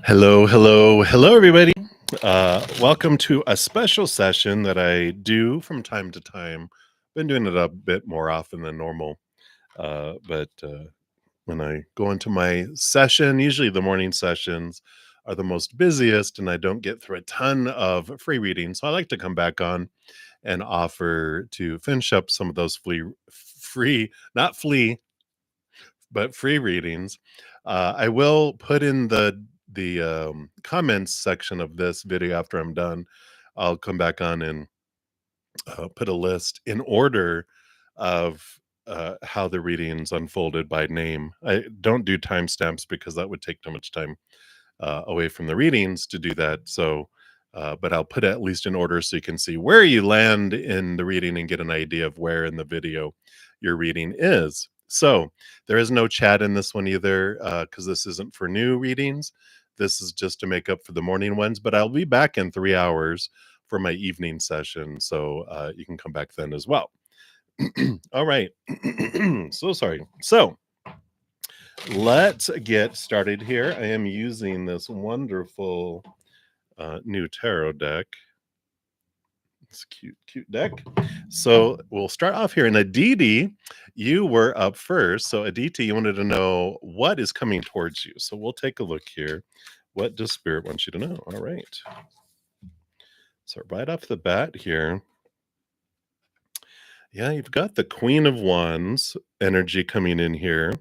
Hello, hello, hello, everybody. Welcome to a special session that I do from time to time. Been doing it a bit more often than normal, but when I go into my session, usually the morning sessions are the most busiest, and I don't get through a ton of free reading. So I like to come back on and offer to finish up some of those not flee, but free readings. I will put in the comments section of this video after I'm done. I'll come back on and put a list in order of how the readings unfolded by name. I don't do timestamps because that would take too much time away from the readings to do that. So, but I'll put it at least in order so you can see where you land in the reading and get an idea of where in the video your reading is. So there is no chat in this one either because this isn't for new readings. This is just to make up for the morning ones, but I'll be back in 3 hours for my evening session. So you can come back then as well. All right. So sorry. So let's get started here. I am using this wonderful new tarot deck. It's a cute deck. So we'll start off here. And Aditi, you were up first. So Aditi, you wanted to know what is coming towards you. So we'll take a look here. What does Spirit want you to know? All right. So right off the bat here, yeah, you've got the Queen of Wands energy coming in here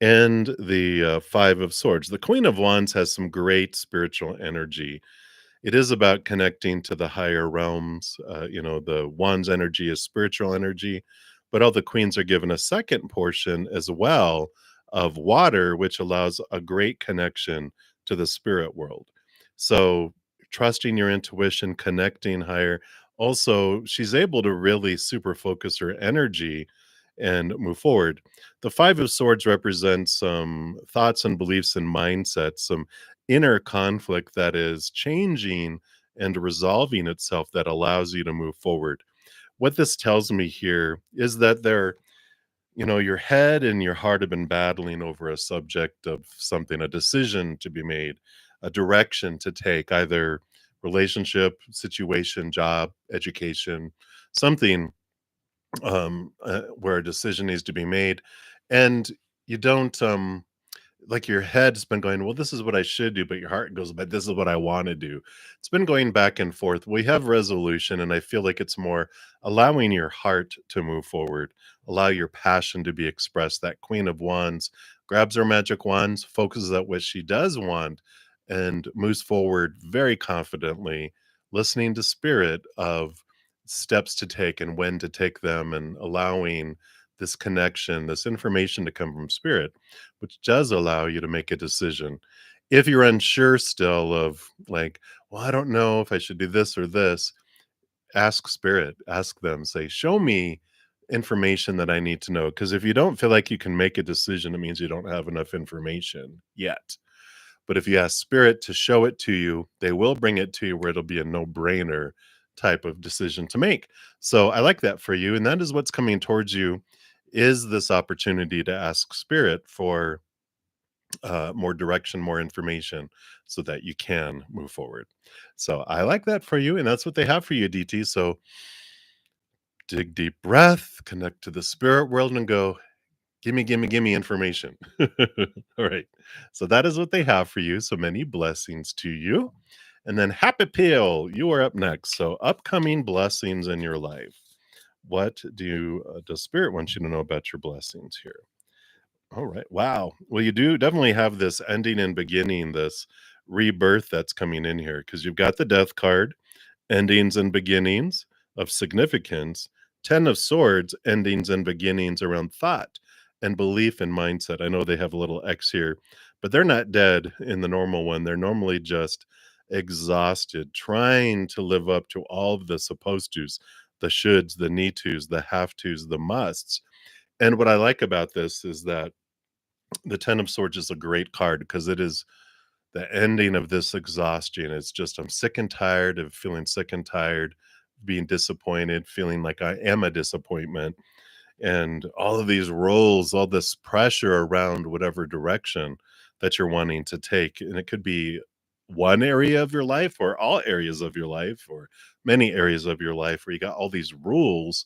and the Five of Swords. The Queen of Wands has some great spiritual energy. It is about connecting to the higher realms. The Wands energy is spiritual energy, but all the queens are given a second portion as well of water, which allows a great connection to the spirit world. So, trusting your intuition, connecting higher. Also, she's able to really super focus her energy and move forward. The Five of Swords represents some thoughts and beliefs and mindsets, some inner conflict that is changing and resolving itself that allows you to move forward. What this tells me here is that your head and your heart have been battling over a subject of something, a decision to be made, a direction to take, either relationship, situation, job, education, something where a decision needs to be made. And you don't, like your head's been going, well, this is what I should do, but your heart goes, but this is what I want to do. It's been going back and forth. We have resolution, and I feel like it's more allowing your heart to move forward, allow your passion to be expressed. That Queen of Wands grabs her magic wands, focuses at what she does want, and moves forward very confidently, listening to spirit of steps to take and when to take them, and allowing this connection, this information to come from spirit, which does allow you to make a decision. If you're unsure still of like, well, I don't know if I should do this or this, ask spirit, ask them, say, show me information that I need to know. Because if you don't feel like you can make a decision, it means you don't have enough information yet. But if you ask spirit to show it to you, they will bring it to you where it'll be a no-brainer type of decision to make. So I like that for you. And that is what's coming towards you, is this opportunity to ask spirit for more direction, more information, so that you can move forward. So I like that for you. And that's what they have for you, DT. So dig deep breath, connect to the spirit world and go, gimme information. All right. So that is what they have for you. So many blessings to you. And then Happy Peel, you are up next. So upcoming blessings in your life. What does Spirit want you to know about your blessings here? All right. Wow. Well, you do definitely have this ending and beginning, this rebirth that's coming in here, because you've got the Death card, endings and beginnings of significance, 10 of Swords, endings and beginnings around thought and belief and mindset. I know they have a little X here, but they're not dead in the normal one. They're normally just exhausted, trying to live up to all of the supposed tos, the shoulds, the need tos, the have tos, the musts. And what I like about this is that the 10 of Swords is a great card because it is the ending of this exhaustion. It's just, I'm sick and tired of feeling sick and tired, being disappointed, feeling like I am a disappointment. And all of these roles, all this pressure around whatever direction that you're wanting to take. And it could be one area of your life or all areas of your life or many areas of your life where you got all these rules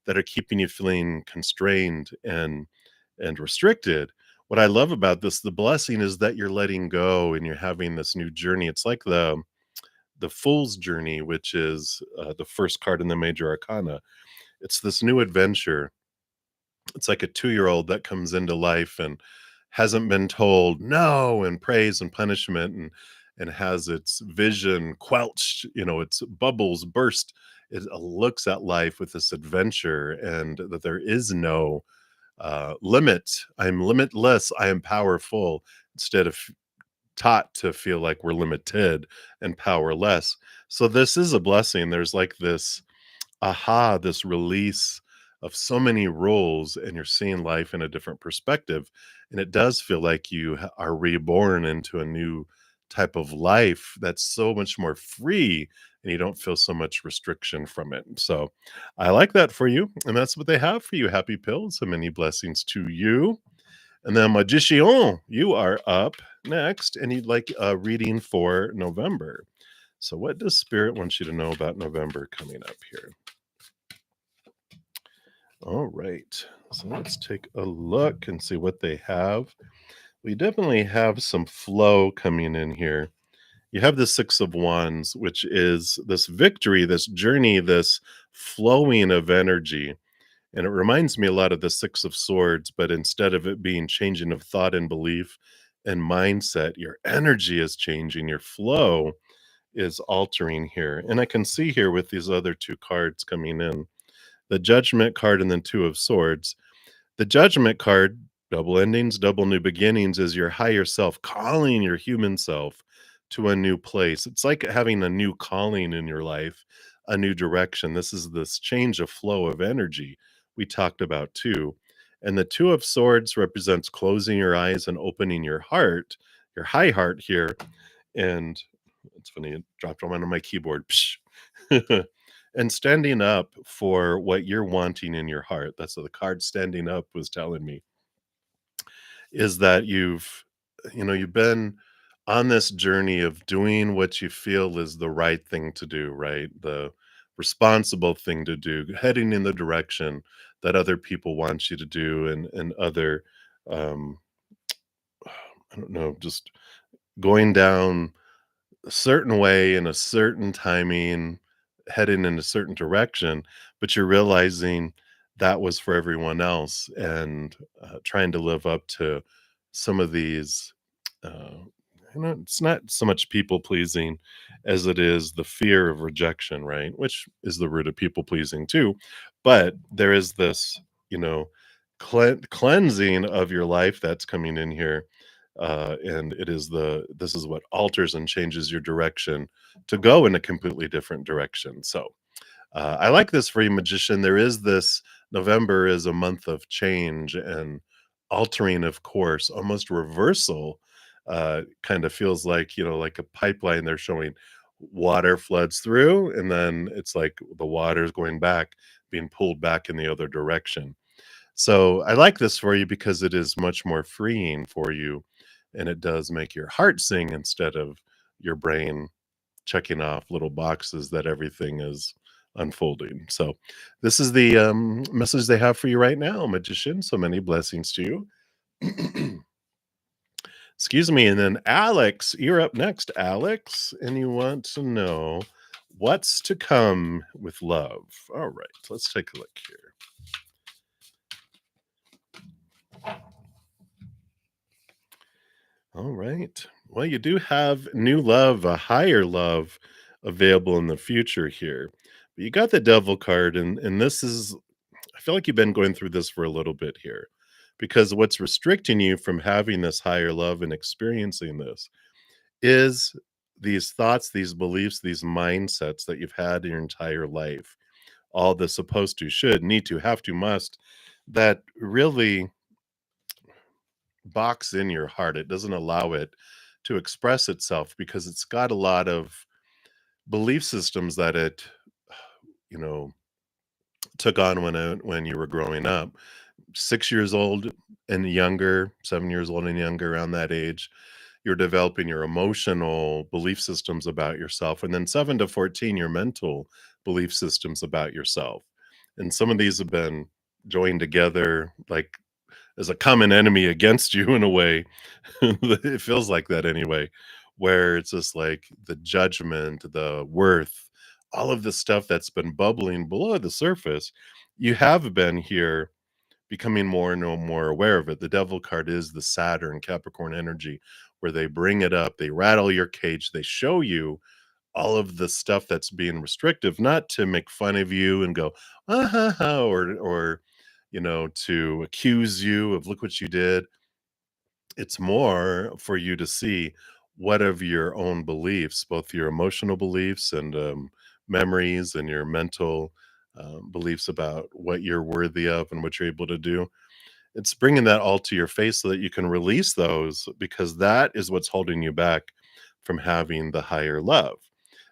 that are keeping you feeling constrained and restricted. What I love about this, the blessing is that you're letting go and you're having this new journey. It's like the fool's journey, which is the first card in the major arcana. It's this new adventure. It's like a 2-year-old that comes into life and hasn't been told no and praise and punishment and has its vision quelched, its bubbles burst. It looks at life with this adventure and that there is no limit. I'm limitless. I am powerful instead of taught to feel like we're limited and powerless. So this is a blessing. There's like this aha, this release of so many roles, and you're seeing life in a different perspective. And it does feel like you are reborn into a new type of life that's so much more free, and you don't feel so much restriction from it. So I like that for you. And that's what they have for you. Happy pills. So many blessings to you. And then Magician, you are up next, and you'd like a reading for November. So, what does Spirit want you to know about November coming up here? All right. So let's take a look and see what they have. We definitely have some flow coming in here. You have the Six of Wands, which is this victory, this journey, this flowing of energy. And it reminds me a lot of the Six of Swords, but instead of it being changing of thought and belief and mindset, your energy is changing, your flow is altering here. And I can see here with these other two cards coming in, the Judgment card and then Two of Swords. The Judgment card, double endings, double new beginnings, is your higher self calling your human self to a new place. It's like having a new calling in your life, a new direction. This is this change of flow of energy we talked about too. And the Two of Swords represents closing your eyes and opening your heart, your high heart here. And it's funny, it dropped on my keyboard. Psh. And standing up for what you're wanting in your heart. That's what the card standing up was telling me, is that you've been on this journey of doing what you feel is the right thing to do, right? The responsible thing to do, heading in the direction that other people want you to do and other um I don't know, just going down a certain way in a certain timing, heading in a certain direction, but you're realizing that was for everyone else and trying to live up to some of these. Uh, it's not so much people pleasing as it is the fear of rejection, right? Which is the root of people pleasing too. But there is this, you know, cleansing of your life that's coming in here, and this is what alters and changes your direction to go in a completely different direction. So I like this for you, Magician. There is this, November is a month of change and altering of course, almost reversal. Kind of feels like, like a pipeline. They're showing water floods through, and then it's like the water's going back, being pulled back in the other direction. So I like this for you because it is much more freeing for you, and it does make your heart sing instead of your brain checking off little boxes that everything is unfolding. So this is the message they have for you right now, Magician. So many blessings to you. Excuse me. And then Alex, you're up next, Alex, and you want to know what's to come with love. All right, let's take a look here. All right. Well, you do have new love, a higher love available in the future here. But you got the devil card, and this is, I feel like you've been going through this for a little bit here. Because what's restricting you from having this higher love and experiencing this is these thoughts, these beliefs, these mindsets that you've had your entire life. All the supposed to, should, need to, have to, must, that really box in your heart. It doesn't allow it to express itself because it's got a lot of belief systems that it, you know, took on when you were growing up. 6 years old and younger, 7 years old and younger, around that age, you're developing your emotional belief systems about yourself. And then 7 to 14, your mental belief systems about yourself. And some of these have been joined together like as a common enemy against you in a way. It feels like that anyway, where it's just like the judgment, the worth, all of the stuff that's been bubbling below the surface. You have been here becoming more and more aware of it. The devil card is the Saturn Capricorn energy, where they bring it up, they rattle your cage, they show you all of the stuff that's being restrictive, not to make fun of you and go, ah, ha, ha, or to accuse you of look what you did. It's more for you to see what of your own beliefs, both your emotional beliefs and memories and your mental beliefs about what you're worthy of and what you're able to do. It's bringing that all to your face so that you can release those, because that is what's holding you back from having the higher love.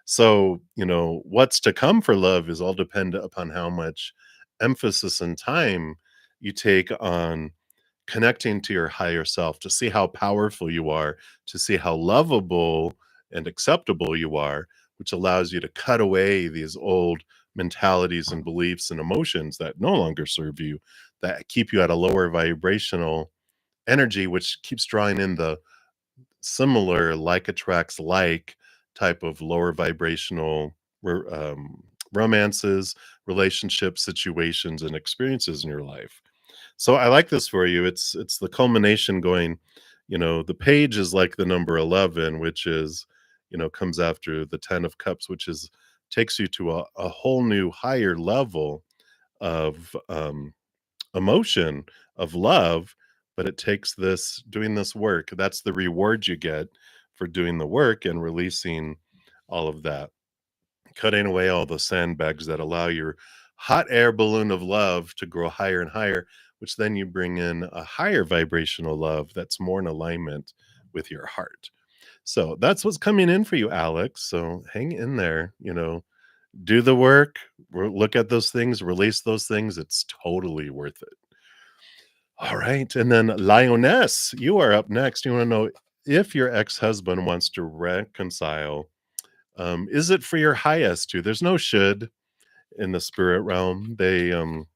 So, what's to come for love is all dependent upon how much emphasis and time you take on connecting to your higher self, to see how powerful you are, to see how lovable and acceptable you are, which allows you to cut away these old mentalities and beliefs and emotions that no longer serve you, that keep you at a lower vibrational energy, which keeps drawing in the similar like attracts like type of lower vibrational romances, relationships, situations, and experiences in your life. So I like this for you. It's the culmination going, the page is like the number 11, which is, comes after the 10 of cups, which is takes you to a whole new higher level of emotion, of love, but it takes this doing this work. That's the reward you get for doing the work and releasing all of that, cutting away all the sandbags that allow your hot air balloon of love to grow higher and higher, which then you bring in a higher vibrational love that's more in alignment with your heart. So that's what's coming in for you, Alex. So hang in there, do the work, look at those things, release those things. It's totally worth it. All right. And then Lioness, you are up next. You want to know if your ex-husband wants to reconcile. Is it for your highest too? There's no should in the spirit realm. Um,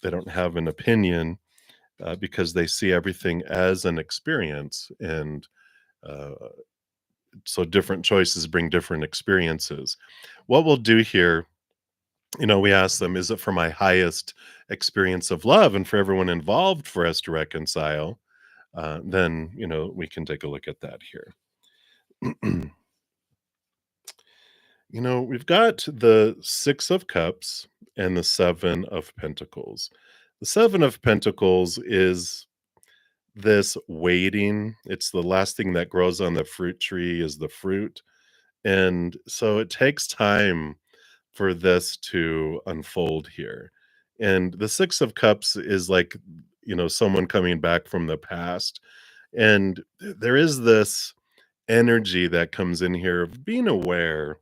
they don't have an opinion because they see everything as an experience. And uh, so different choices bring different experiences. What we'll do here, we ask them, is it for my highest experience of love and for everyone involved for us to reconcile? Then, we can take a look at that here. We've got the 6 of Cups and the 7 of Pentacles. The 7 of Pentacles is this waiting. It's the last thing that grows on the fruit tree is the fruit. And so it takes time for this to unfold here. And the 6 of Cups is like, someone coming back from the past. And there is this energy that comes in here of being aware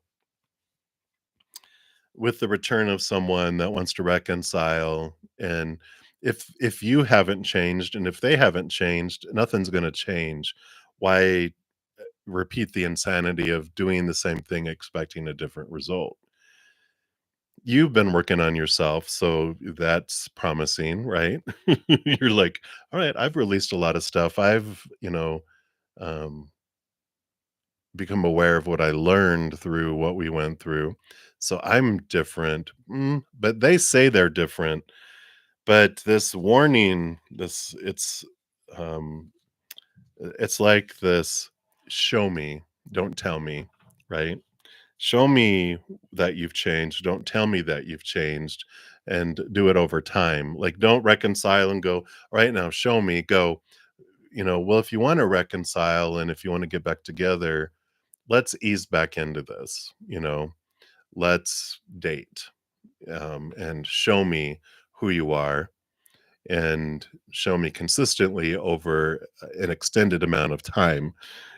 with the return of someone that wants to reconcile. And if you haven't changed and if they haven't changed, nothing's going to change. Why repeat the insanity of doing the same thing expecting a different result? You've been working on yourself, so that's promising, right? You're like, all right, I've released a lot of stuff. I've um become aware of what I learned through what we went through. So I'm different. But they say they're different. But this warning, um it's like this, show me, don't tell me, right? Show me that you've changed. Don't tell me that you've changed, and do it over time. Like, don't reconcile and go, all right, now show me, go, well, if you want to reconcile and if you want to get back together, let's ease back into this, let's date, and show me who you are and show me consistently over an extended amount of time.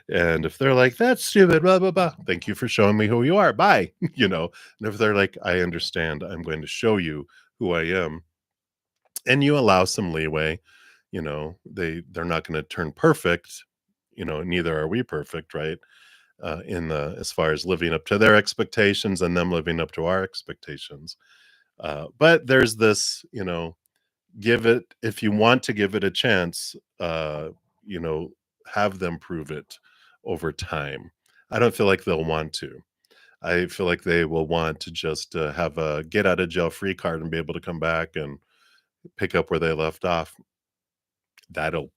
And if they're like, that's stupid, blah, blah, blah, thank you for showing me who you are. Bye. And if they're like, I understand, I'm going to show you who I am. and you allow some leeway. They're not going to turn perfect. Neither are we perfect, right? In the as far as living up to their expectations and them living up to our expectations. But there's this, give it if you want to give it a chance, you know, have them prove it over time. I don't feel like they'll want to. I feel like they will want to just have a get out of jail free card and be able to come back and pick up where they left off. That'll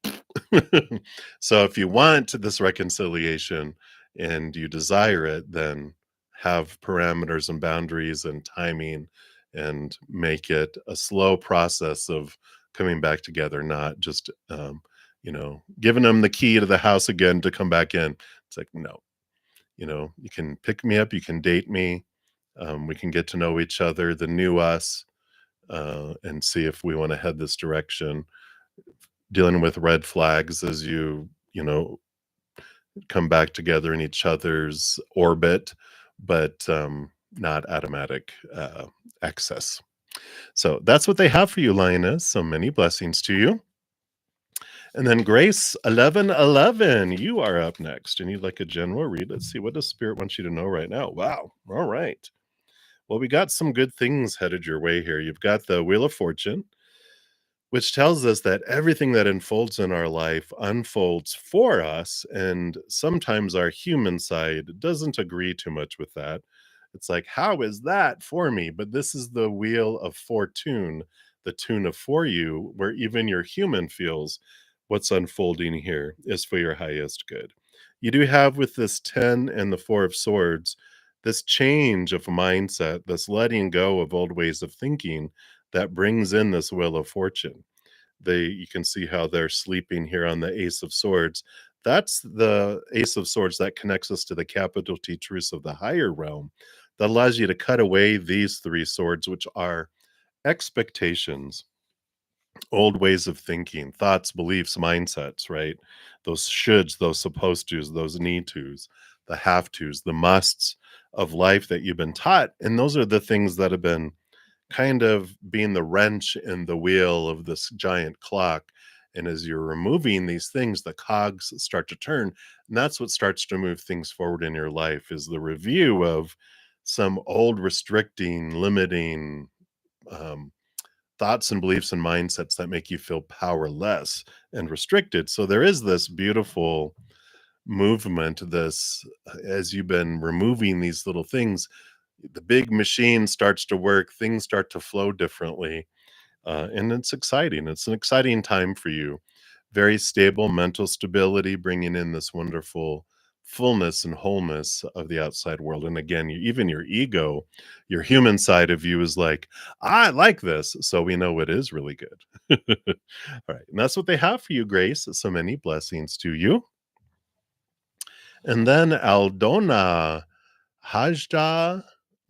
so if you want this reconciliation and you desire it, then have parameters and boundaries and timing and make it a slow process of coming back together, not just giving them the key to the house again to come back in. It's like, no, you can pick me up, you can date me, we can get to know each other, the new us, and see if we want to head this direction, dealing with red flags as you come back together in each other's orbit, but not automatic access. So that's what they have for you, Lioness. So many blessings to you. And then Grace 1111, you are up next and you'd like a general read. Let's see, what does Spirit want you to know right now? Wow. All right. Well, we got some good things headed your way here. You've got the Wheel of Fortune, which tells us that everything that unfolds in our life unfolds for us. And sometimes our human side doesn't agree too much with that. It's like, how is that for me? But this is the wheel of fortune, the tune of for you, where even your human feels what's unfolding here is for your highest good. You do have with this 10 and the 4 of Swords, this change of mindset, this letting go of old ways of thinking that brings in this Wheel of Fortune. You can see how they're sleeping here on the Ace of Swords. That's the Ace of Swords that connects us to the capital T truths of the higher realm, that allows you to cut away these 3 swords, which are expectations, old ways of thinking, thoughts, beliefs, mindsets, right? Those shoulds, those supposed tos, those need tos, the have tos, the musts of life that you've been taught. And those are the things that have been kind of being the wrench in the wheel of this giant clock. And as you're removing these things, the cogs start to turn. And that's what starts to move things forward in your life, is the review of some old restricting, limiting thoughts and beliefs and mindsets that make you feel powerless and restricted. So there is this beautiful movement, as you've been removing these little things, the big machine starts to work, things start to flow differently, and it's exciting. It's an exciting time for you. Very stable mental stability, bringing in this wonderful fullness and wholeness of the outside world. And again, even your ego, your human side of you is like, I like this. So we know it is really good. All right. And that's what they have for you, Grace. So many blessings to you. And then Aldona Hajda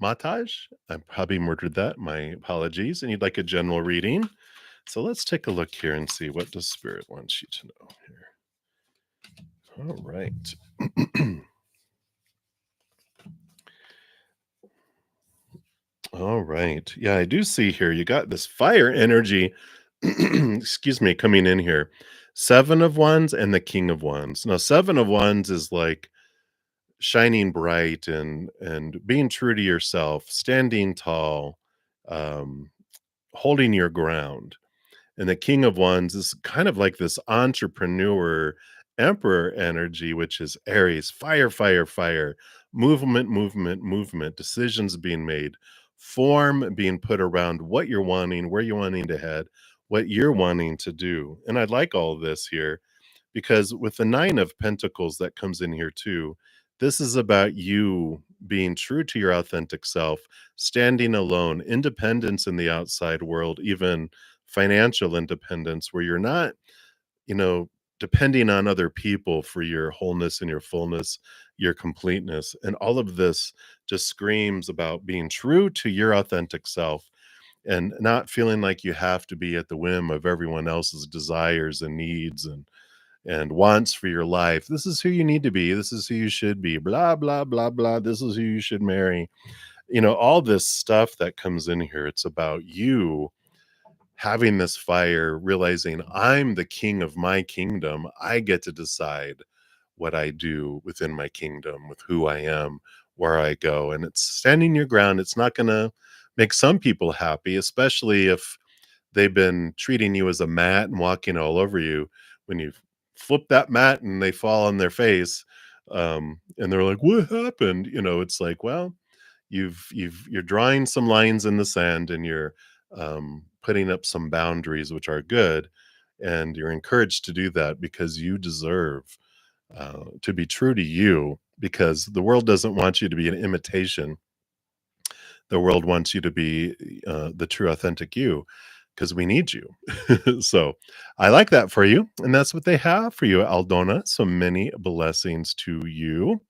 Mataj. I probably murdered that. My apologies. And you'd like a general reading. So let's take a look here and see, what does Spirit wants you to know here. All right. All right. Yeah, I do see here you got this fire energy, excuse me, coming in here. 7 of Wands and the King of Wands. Now, 7 of Wands is like shining bright and being true to yourself, standing tall, um, holding your ground. And the King of Wands is kind of like this entrepreneur emperor energy, which is Aries, fire, fire, fire, movement, movement, movement, decisions being made, form being put around what you're wanting, where you're wanting to head, what you're wanting to do. And I like all of this here because with the 9 of Pentacles that comes in here too, this is about you being true to your authentic self, standing alone, independence in the outside world, even financial independence, where you're not, you know, depending on other people for your wholeness and your fullness, your completeness. And all of this just screams about being true to your authentic self and not feeling like you have to be at the whim of everyone else's desires and needs and wants for your life. This is who you need to be. This is who you should be. Blah, blah, blah, blah. This is who you should marry. All this stuff that comes in here, it's about you having this fire, realizing I'm the king of my kingdom. I get to decide what I do within my kingdom, with who I am, where I go. And it's standing your ground. It's not going to make some people happy, especially if they've been treating you as a mat and walking all over you. When you flip that mat and they fall on their face, and they're like, "What happened?" It's like, well, you're drawing some lines in the sand, and you're putting up some boundaries, which are good, and you're encouraged to do that because you deserve to be true to you. Because the world doesn't want you to be an imitation. The world wants you to be the true, authentic you, because we need you. So I like that for you. And that's what they have for you, Aldona. So many blessings to you.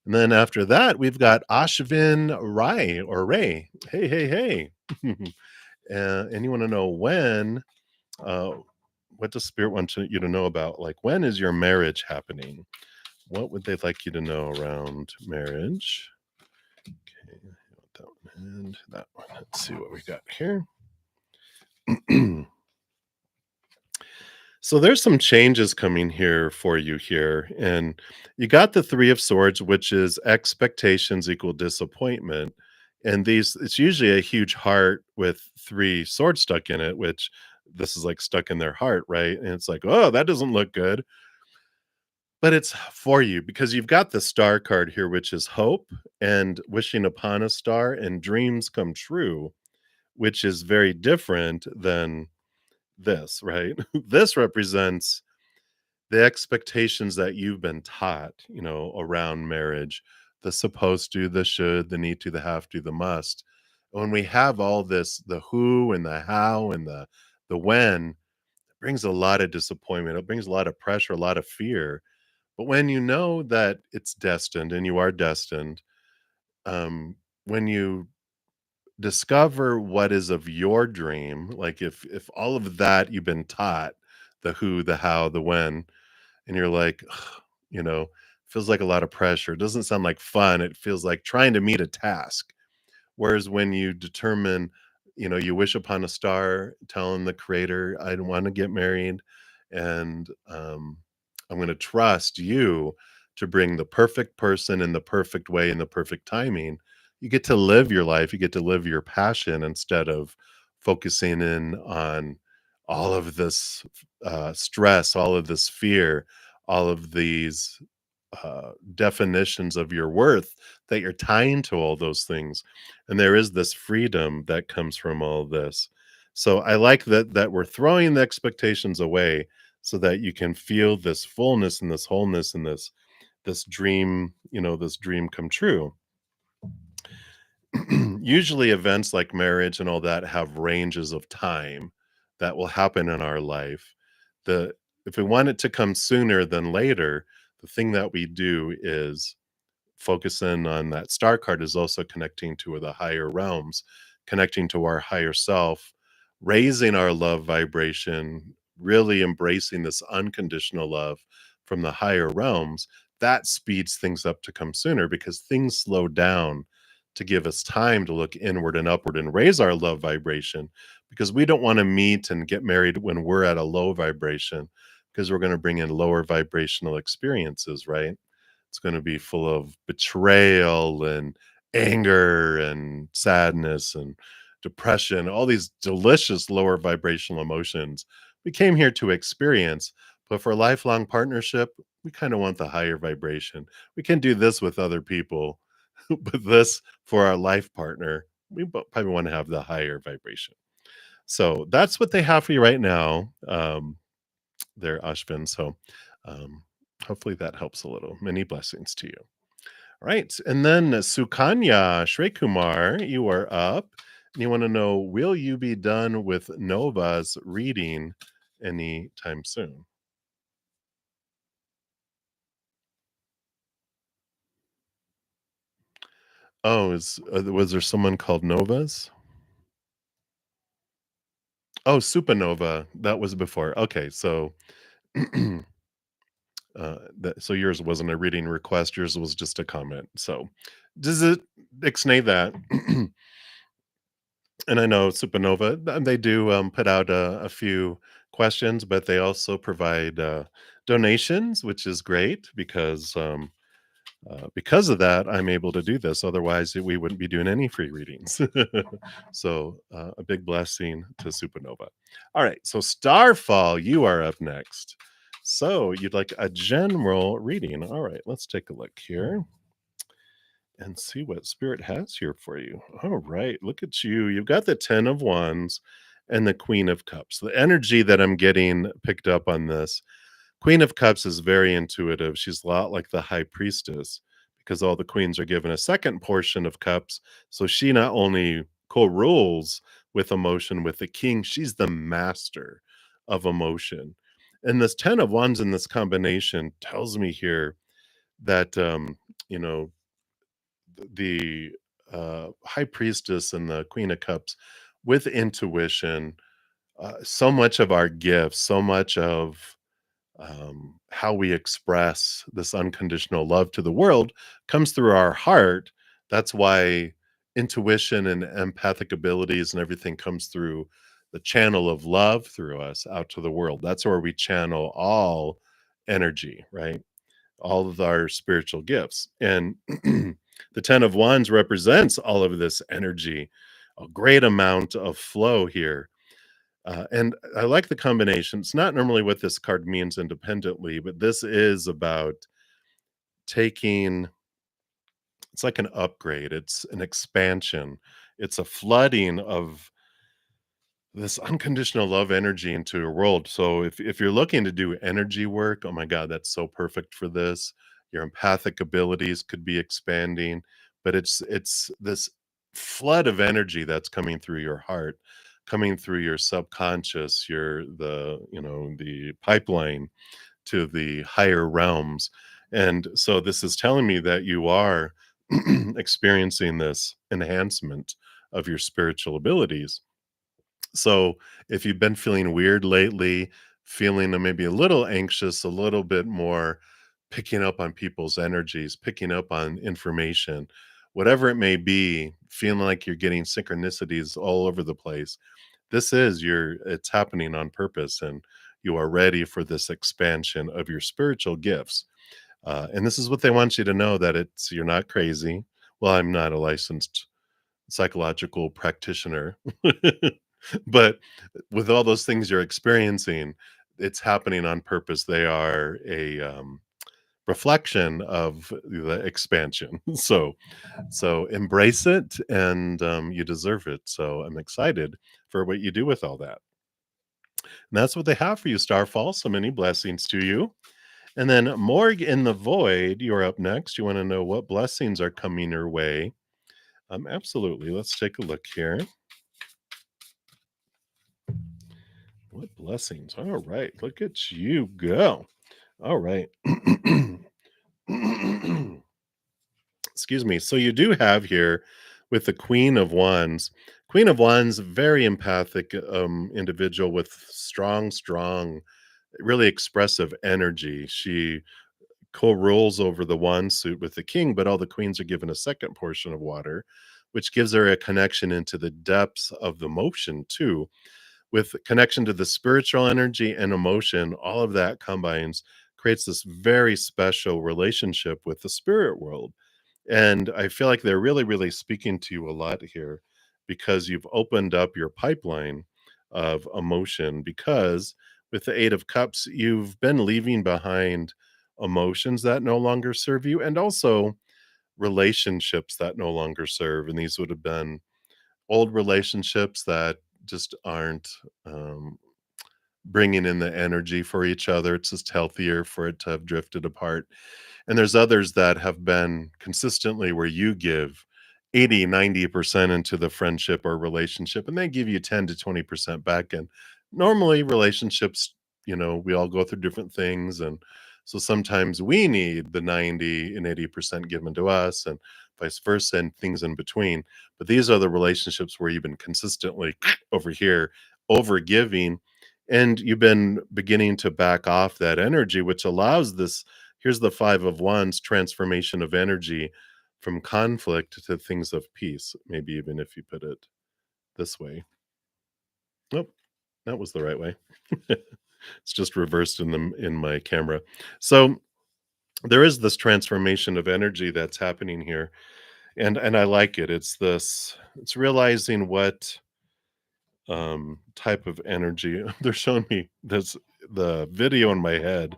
And then after that, we've got Ashvin Rai or Ray. Hey, hey, hey. And you want to know when, uh, what does Spirit want you to know about? Like, when is your marriage happening? What would they like you to know around marriage? Okay, that one and that one. Let's see what we got here. So there's some changes coming here for you here. And you got the Three of Swords, which is expectations equal disappointment. And it's usually a huge heart with three swords stuck in it, which this is like stuck in their heart, right? And it's like, oh, that doesn't look good. But it's for you because you've got the star card here, which is hope and wishing upon a star and dreams come true, which is very different than this, right? This represents the expectations that you've been taught, around marriage, the supposed to, the should, the need to, the have to, the must. When we have all this, the who and the how and the when, it brings a lot of disappointment. It brings a lot of pressure, a lot of fear. But when you know that it's destined and you are destined, when you discover what is of your dream, like if all of that you've been taught, the who, the how, the when, and you're like, "Ugh," feels like a lot of pressure. It doesn't sound like fun. It feels like trying to meet a task. Whereas when you determine, you wish upon a star, telling the creator, I want to get married, and I'm going to trust you to bring the perfect person in the perfect way in the perfect timing. You get to live your life. You get to live your passion instead of focusing in on all of this stress, all of this fear, all of these definitions of your worth that you're tying to all those things. And there is this freedom that comes from all this. So I like that we're throwing the expectations away so that you can feel this fullness and this wholeness and this dream, this dream come true. Usually events like marriage and all that have ranges of time that will happen in our life. The If we want it to come sooner than later, the thing that we do is focus in on that star card is also connecting to the higher realms, connecting to our higher self, raising our love vibration, really embracing this unconditional love from the higher realms. That speeds things up to come sooner because things slow down to give us time to look inward and upward and raise our love vibration, because we don't want to meet and get married when we're at a low vibration, because we're going to bring in lower vibrational experiences, right? It's gonna be full of betrayal and anger and sadness and depression, all these delicious lower vibrational emotions we came here to experience. But for a lifelong partnership, we kinda want the higher vibration. We can do this with other people, but this for our life partner, we probably wanna have the higher vibration. So that's what they have for you right now, there, Ashvin. So, um, hopefully that helps a little. Many blessings to you. All right. And then Sukanya Shrekumar, you are up. And you want to know, will you be done with Nova's reading anytime soon? Oh, was there someone called Nova's? Oh, Supernova. That was before. Okay. So, so yours wasn't a reading request. Yours was just a comment. So, does it ixnay that? And I know Supernova, they do, put out a few questions, but they also provide, donations, which is great because of that, I'm able to do this. Otherwise, we wouldn't be doing any free readings. So, a big blessing to Supernova. All right, so Starfall, you are up next. So, you'd like a general reading. All right, let's take a look here and see what Spirit has here for you. All right, look at you. You've got the 10 of Wands and the Queen of Cups. The energy that I'm getting picked up on this Queen of Cups is very intuitive. She's a lot like the High Priestess because all the queens are given a second portion of cups. So she not only co-rules with emotion with the king, she's the master of emotion. And this 10 of Wands in this combination tells me here that, you know, the High Priestess and the Queen of Cups with intuition, so much of our gifts, so much of how we express this unconditional love to the world comes through our heart. That's why intuition and empathic abilities and everything comes through the channel of love through us out to the world. That's where we channel all energy, right? All of our spiritual gifts. And the 10 of Wands represents all of this energy, a great amount of flow here, and I like the combination. It's not normally what this card means independently, but this is about taking it's like an upgrade, it's an expansion, it's a flooding of this unconditional love energy into your world. So if you're looking to do energy work, oh my god, that's so perfect for this. Your empathic abilities could be expanding, but it's this flood of energy that's coming through your heart, coming through your subconscious, the pipeline to the higher realms. And so this is telling me that you are experiencing this enhancement of your spiritual abilities. So if you've been feeling weird lately, feeling maybe a little anxious, a little bit more picking up on people's energies, picking up on information, whatever it may be, feeling like you're getting synchronicities all over the place, it's happening on purpose and you are ready for this expansion of your spiritual gifts. And this is what they want you to know, that you're not crazy. Well, I'm not a licensed psychological practitioner. But with all those things you're experiencing, it's happening on purpose. They are a reflection of the expansion. So embrace it, and you deserve it. So I'm excited for what you do with all that. And that's what they have for you, Starfall. So many blessings to you. And then Morg in the Void, you're up next. You want to know what blessings are coming your way? Absolutely. Let's take a look here. What blessings. All right. Look at you go. All right. Excuse me. So you do have here with the Queen of Wands. Queen of Wands, very empathic individual with strong, really expressive energy. She co-rules over the wand suit with the king, but all the queens are given a second portion of water, which gives her a connection into the depths of the motion too, with connection to the spiritual energy and emotion. All of that combines, creates this very special relationship with the spirit world. And I feel like they're really speaking to you a lot here because you've opened up your pipeline of emotion. Because with the 8 of Cups, you've been leaving behind emotions that no longer serve you, and also relationships that no longer serve. And these would have been old relationships that just aren't bringing in the energy for each other. It's just healthier for it to have drifted apart. And there's others that have been consistently where you give 80, 90% into the friendship or relationship, and they give you 10 to 20% back. And normally relationships, we all go through different things. And so sometimes we need the 90 and 80% given to us and vice versa and things in between. But these are the relationships where you've been consistently over here, over giving, and you've been beginning to back off that energy, which allows this. Here's the 5 of Wands transformation of energy from conflict to things of peace, maybe even if you put it this way. Nope, that was the right way. It's just reversed in my camera. So there is this transformation of energy that's happening here, and I like it. It's realizing what type of energy they're showing me this the video in my head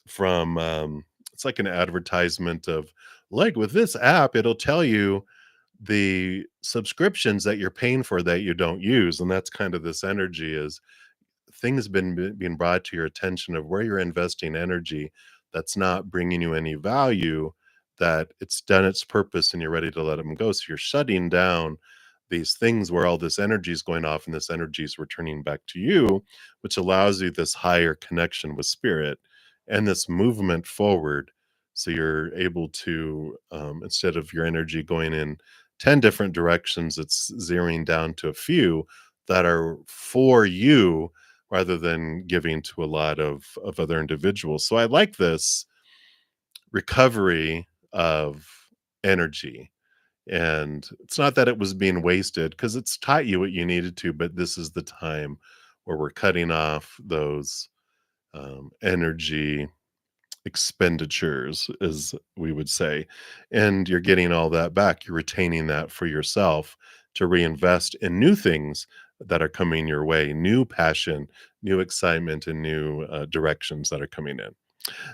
from it's like an advertisement of like with this app it'll tell you the subscriptions that you're paying for that you don't use, and that's kind of this energy is things being brought to your attention of where you're investing energy that's not bringing you any value, that it's done its purpose and you're ready to let them go. So you're shutting down these things where all this energy is going off and this energy is returning back to you, which allows you this higher connection with spirit and this movement forward. So you're able to, instead of your energy going in 10 different directions, it's zeroing down to a few that are for you rather than giving to a lot of other individuals. So I like this recovery of energy. And it's not that it was being wasted because it's taught you what you needed to, but this is the time where we're cutting off those energy expenditures, as we would say. And you're getting all that back. You're retaining that for yourself to reinvest in new things that are coming your way, new passion, new excitement, and new directions that are coming in.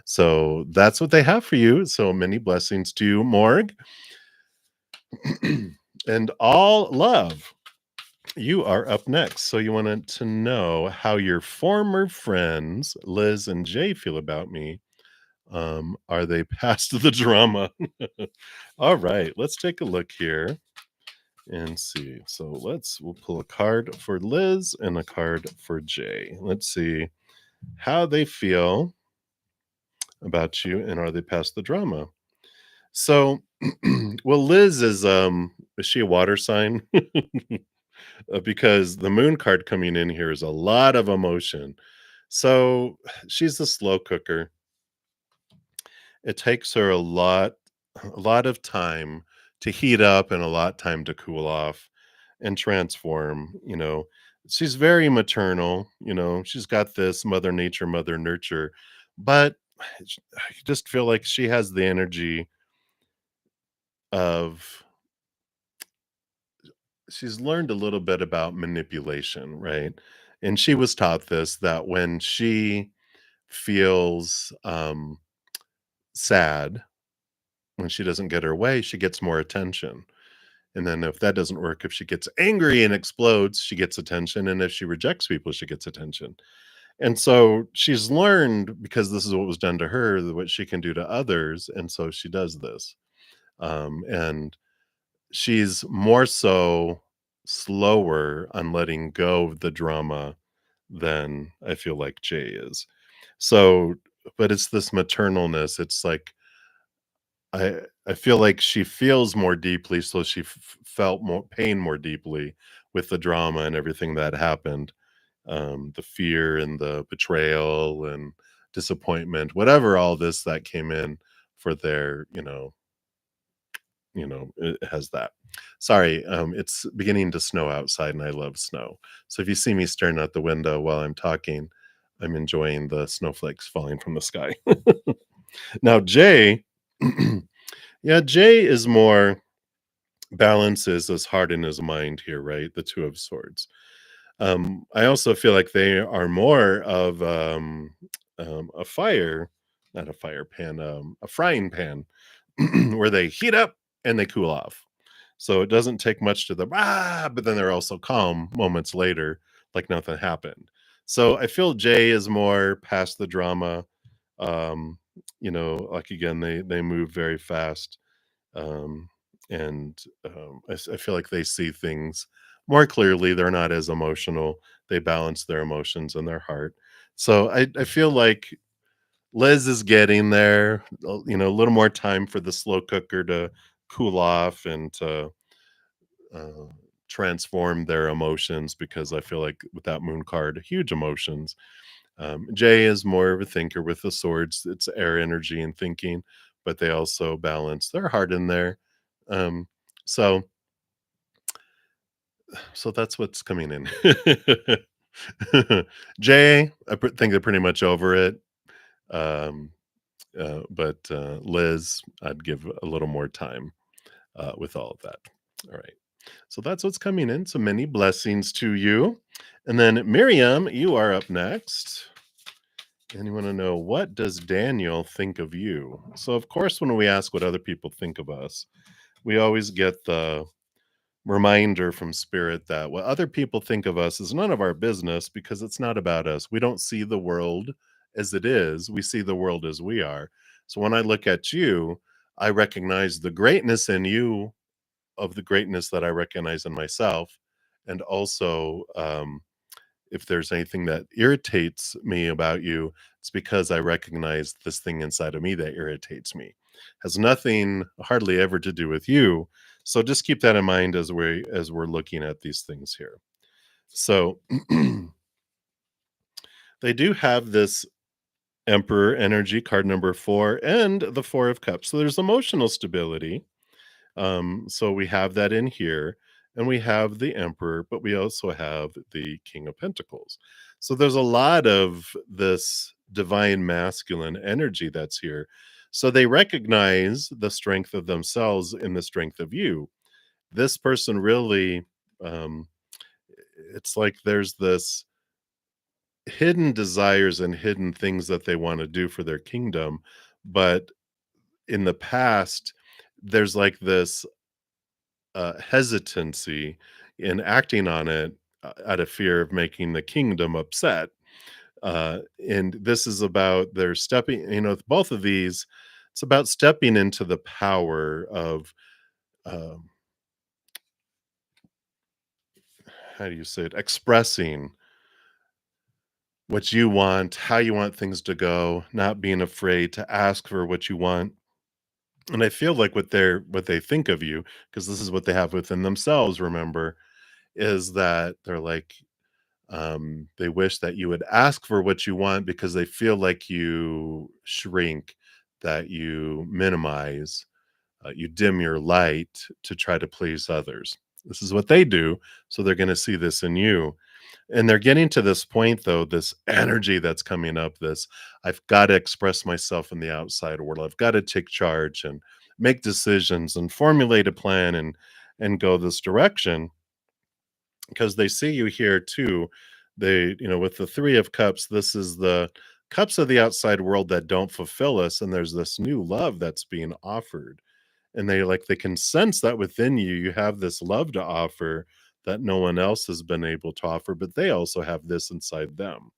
So that's what they have for you. So many blessings to you, Morg, and all love. You are up next. So you wanted to know how your former friends, Liz and Jay, feel about me. Are they past the drama? All right, let's take a look here and see. So we'll pull a card for Liz and a card for Jay. Let's see how they feel about you and are they past the drama? So well, Liz is she a water sign? Because the moon card coming in here is a lot of emotion. So she's a slow cooker. It takes her a lot of time to heat up and a lot time to cool off and transform, you know. She's very maternal, you know. She's got this mother nature, mother nurture, but I just feel like she has the energy of she's learned a little bit about manipulation, right? And she was taught this that when she feels sad, when she doesn't get her way, she gets more attention. And then if that doesn't work, if she gets angry and explodes, she gets attention. And if she rejects people, she gets attention. And so she's learned because this is what was done to her, what she can do to others. And so she does this. And she's more so slower on letting go of the drama than I feel like Jay is. So, but it's this maternalness. It's like I feel like she feels more deeply, so she felt more pain more deeply with the drama and everything that happened, the fear and the betrayal and disappointment, whatever all this that came in for their, it has that. Sorry, it's beginning to snow outside, and I love snow. So if you see me staring out the window while I'm talking, I'm enjoying the snowflakes falling from the sky. Now, Jay, yeah, Jay is more balances his heart and his mind here, right? The Two of Swords. I also feel like they are more of a fire, not a fire pan, a frying pan, where they heat up and they cool off. So it doesn't take much to the but then they're also calm moments later, like nothing happened. So I feel Jay is more past the drama. Um, like again, they move very fast, um, and I feel like they see things more clearly. They're not as emotional. They balance their emotions and their heart. So I feel like Liz is getting there. A little more time for the slow cooker to cool off and to uh, transform their emotions, because I feel like with that moon card, huge emotions. Jay is more of a thinker with the swords. It's air energy and thinking, but they also balance their heart in there. Um, so So that's what's coming in. Jay, think they're pretty much over it. Um, but Liz, I'd give a little more time with all of that. All right. So that's what's coming in. So many blessings to you. And then Miriam, you are up next. And you want to know, what does Daniel think of you? So, of course, when we ask what other people think of us, we always get the reminder from spirit that what other people think of us is none of our business because it's not about us. We don't see the world as it is, we see the world as we are. So when I look at you, I recognize the greatness in you of the greatness that I recognize in myself. And also, if there's anything that irritates me about you, it's because I recognize this thing inside of me that irritates me. Has nothing hardly ever to do with you. So just keep that in mind as we're looking at these things here. So they do have this Emperor energy card number 4 and the 4 of cups. So there's emotional stability. So we have that in here, and we have the Emperor, but we also have the King of Pentacles. So there's a lot of this divine masculine energy that's here. So they recognize the strength of themselves in the strength of you. This person really, um, it's like there's this hidden desires and hidden things that they want to do for their kingdom. But in the past, there's like this hesitancy in acting on it out of fear of making the kingdom upset. And this is about their stepping, both of these, it's about stepping into the power of, um, how do you say it, expressing what you want, how you want things to go, not being afraid to ask for what you want. And I feel like what they think of you, because this is what they have within themselves, remember, is that they're like, they wish that you would ask for what you want because they feel like you shrink, that you minimize, you dim your light to try to please others. This is what they do. So they're going to see this in you. And they're getting to this point, though, this energy that's coming up, this I've got to express myself in the outside world. I've got to take charge and make decisions and formulate a plan and go this direction because they see you here too. They, with the 3 of cups, this is the cups of the outside world that don't fulfill us. And there's this new love that's being offered. And they can sense that within you, you have this love to offer that no one else has been able to offer, but they also have this inside them.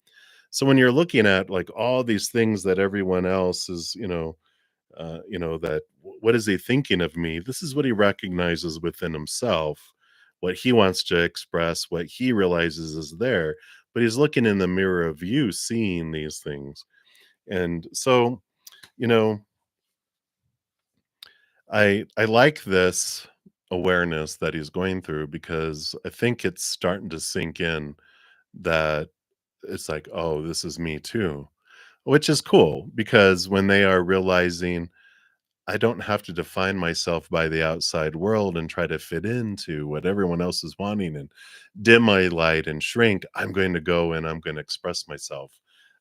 So when you're looking at like all these things that everyone else is, that what is he thinking of me? This is what he recognizes within himself, what he wants to express, what he realizes is there, but he's looking in the mirror of you, seeing these things. And so, you know, I like this awareness that he's going through because I think it's starting to sink in that it's like, oh, this is me too, which is cool because when they are realizing I don't have to define myself by the outside world and try to fit into what everyone else is wanting and dim my light and shrink. I'm going to go and I'm going to express myself.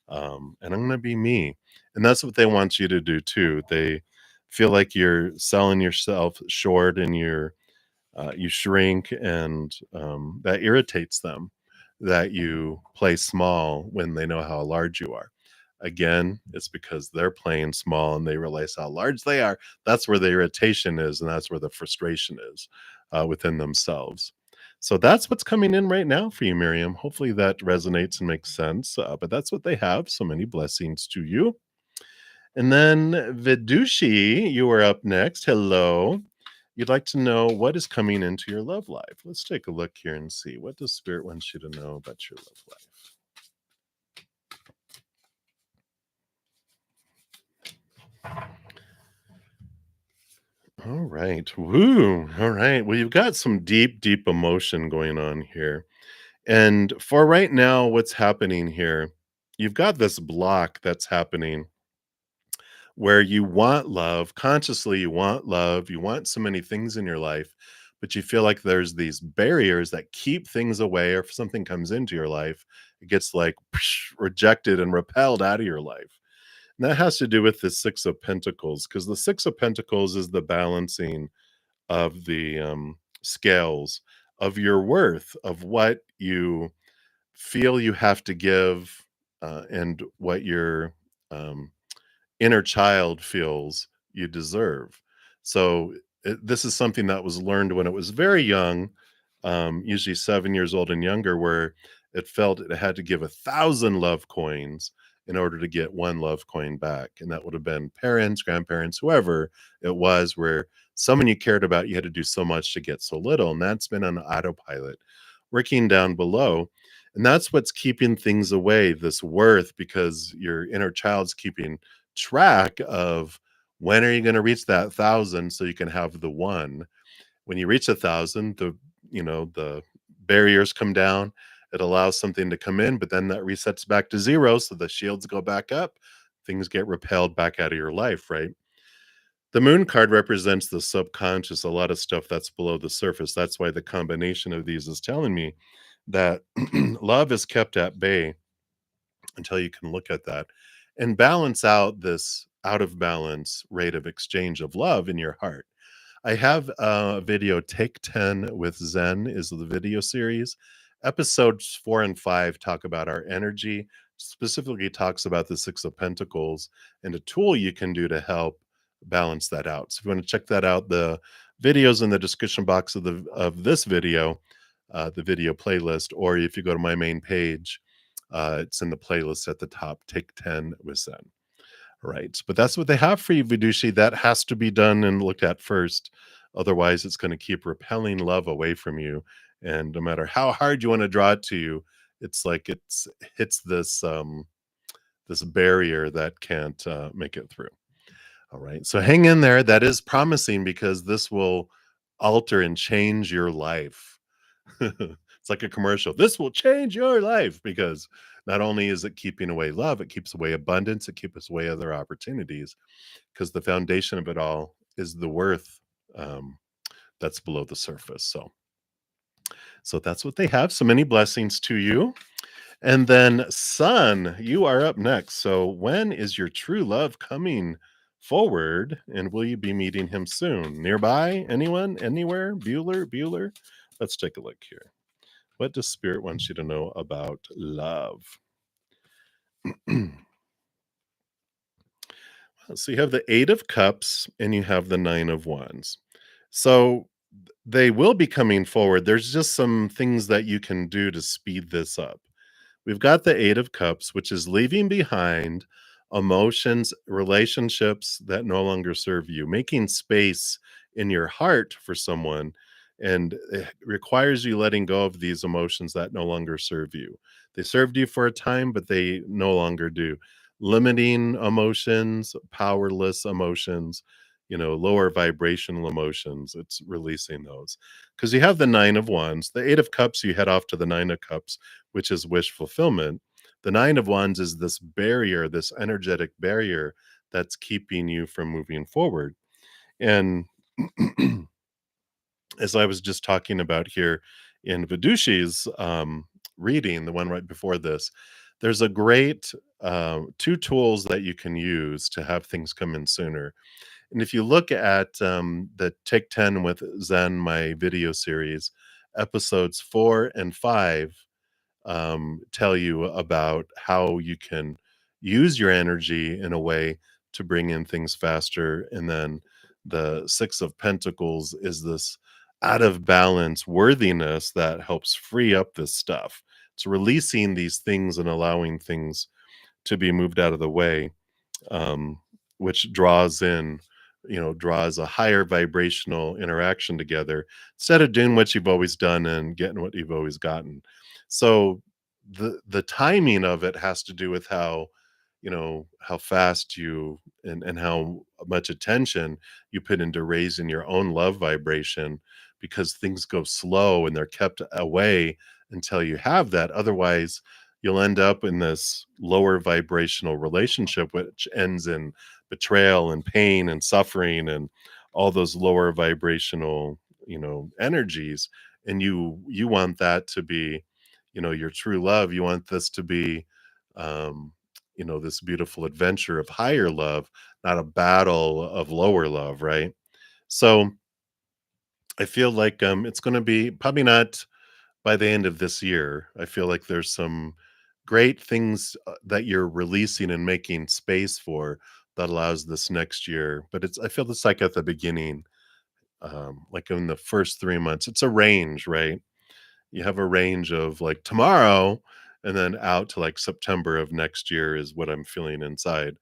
And I'm going to be me. And that's what they want you to do too. They feel like you're selling yourself short and you shrink, and that irritates them that you play small when they know how large you are. Again, it's because they're playing small and they realize how large they are. That's where the irritation is, and that's where the frustration is within themselves. So that's what's coming in right now for you, Miriam. Hopefully that resonates and makes sense. But that's what they have. So many blessings to you. And then Vidushi, you are up next. Hello. You'd like to know what is coming into your love life. Let's take a look here and see. What does Spirit want you to know about your love life? All right. Woo. All right. Well, you've got some deep, deep emotion going on here. And for right now, what's happening here, you've got this block that's happening where you want love, consciously you want love, you want so many things in your life, but you feel like there's these barriers that keep things away, or if something comes into your life, it gets like rejected and repelled out of your life. And that has to do with the 6 of Pentacles, because the 6 of Pentacles is the balancing of the scales of your worth, of what you feel you have to give, and what your um, inner child feels you deserve. So this is something that was learned when it was very young, usually 7 years old and younger, where it felt it had to give 1,000 love coins in order to get one love coin back. And that would have been parents, grandparents, whoever it was, where someone you cared about, you had to do so much to get so little. And that's been on autopilot, working down below. And that's what's keeping things away, this worth, because your inner child's keeping track of when are you going to reach that 1,000 so you can have the one. When you reach 1,000, the barriers come down. It allows something to come in, but then that resets back to zero, so the shields go back up. Things get repelled back out of your life, right? The moon card represents the subconscious, a lot of stuff that's below the surface. That's why the combination of these is telling me that love is kept at bay until you can look at that and balance out this out of balance rate of exchange of love in your heart. I have a video, Take 10 with Zen is the video series. Episodes 4 and 5 talk about our energy, specifically talks about the 6 of Pentacles and a tool you can do to help balance that out. So if you want to check that out, the videos in the description box of this video, the video playlist, or if you go to my main page, it's in the playlist at the top, Take 10 with Zen. Right. But that's what they have for you, Vidushi. That has to be done and looked at first. Otherwise, it's going to keep repelling love away from you. And no matter how hard you want to draw it to you, it's like it's hits this barrier that can't make it through. All right. So hang in there. That is promising, because this will alter and change your life. It's like a commercial. This will change your life, because not only is it keeping away love, it keeps away abundance, it keeps away other opportunities, because the foundation of it all is the worth that's below the surface. So that's what they have. So many blessings to you. And then, Sun, you are up next. So when is your true love coming forward, and will you be meeting him soon? Nearby? Anyone? Anywhere? Bueller? Let's take a look here. What does Spirit want you to know about love? So you have the 8 of Cups and you have the 9 of Wands. So they will be coming forward. There's just some things that you can do to speed this up. We've got the 8 of Cups, which is leaving behind emotions, relationships that no longer serve you, making space in your heart for someone. And it requires you letting go of these emotions that no longer serve you. They served you for a time, but they no longer do. Limiting emotions, powerless emotions, lower vibrational emotions. It's releasing those. Because you have the 9 of Wands, the 8 of Cups, you head off to the 9 of Cups, which is wish fulfillment. The 9 of Wands is this barrier, this energetic barrier that's keeping you from moving forward. And as I was just talking about here in Vidushi's reading, the one right before this, there's a great 2 tools that you can use to have things come in sooner. And if you look at the Take 10 with Zen, my video series, episodes 4 and 5 tell you about how you can use your energy in a way to bring in things faster. And then the 6 of Pentacles is this out of balance worthiness that helps free up this stuff. It's releasing these things and allowing things to be moved out of the way, um, which draws a higher vibrational interaction together, instead of doing what you've always done and getting what you've always gotten. So the timing of it has to do with how fast you and how much attention you put into raising your own love vibration, because things go slow and they're kept away until you have that. Otherwise, you'll end up in this lower vibrational relationship, which ends in betrayal and pain and suffering and all those lower vibrational energies, and you want that to be, your true love. You want this to be, um, this beautiful adventure of higher love, not a battle of lower love, right? So I feel like it's going to be probably not by the end of this year. I feel like there's some great things that you're releasing and making space for that allows this next year. But I feel it's like at the beginning, like in the first 3 months, it's a range, right? You have a range of like tomorrow and then out to like September of next year is what I'm feeling inside.